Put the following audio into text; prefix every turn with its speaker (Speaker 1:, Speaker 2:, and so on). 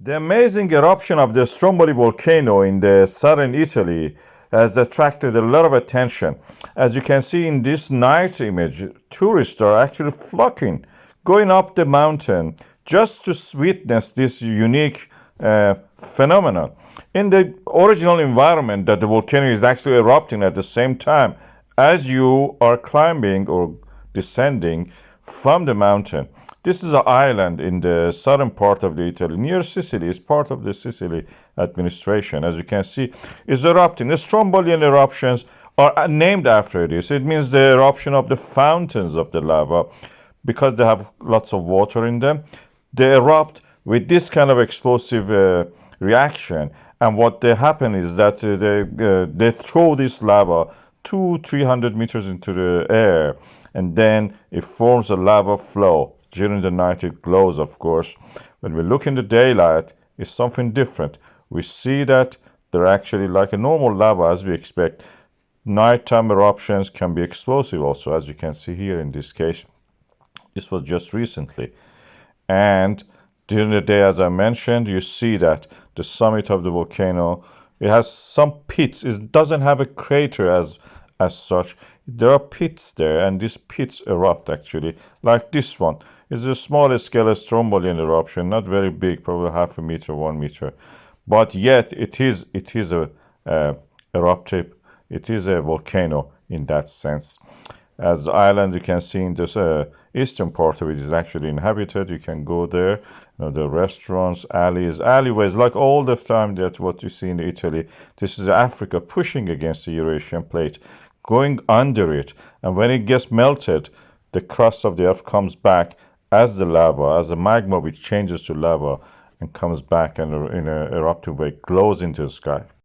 Speaker 1: The amazing eruption of the Stromboli volcano in the southern Italy has attracted a lot of attention. As you can see in this night image, tourists are actually flocking, going up the mountain just to witness this unique phenomenon. In the original environment that the volcano is actually erupting at the same time as you are climbing or descending from the mountain. This is an island in the southern part of the Italy, near Sicily. It's part of the Sicily administration. As you can see, it's erupting. The Strombolian eruptions are named after this. It means the eruption of the fountains of the lava because they have lots of water in them. They erupt with this kind of explosive reaction. And what they happen is that they throw this lava 200-300 meters into the air, and then it forms a lava flow. During the night, it glows, of course. When we look in the daylight, it's something different. We see that they're actually like a normal lava, as we expect. Nighttime eruptions can be explosive also, as you can see here in this case. This was just recently. And during the day, as I mentioned, you see that the summit of the volcano, it has some pits. It doesn't have a crater as such. There are pits there, and these pits erupt actually, like this one. It's a small scale Strombolian eruption, not very big, probably half a meter, 1 meter, but yet it is a eruptive. It is a volcano in that sense. As the island, you can see in this eastern part of it is actually inhabited. You can go there. The restaurants, alleyways, like all the time that what you see in Italy. This is Africa pushing against the Eurasian plate, going under it. And when it gets melted, the crust of the earth comes back as the lava, as the magma which changes to lava and comes back and in an eruptive way glows into the sky.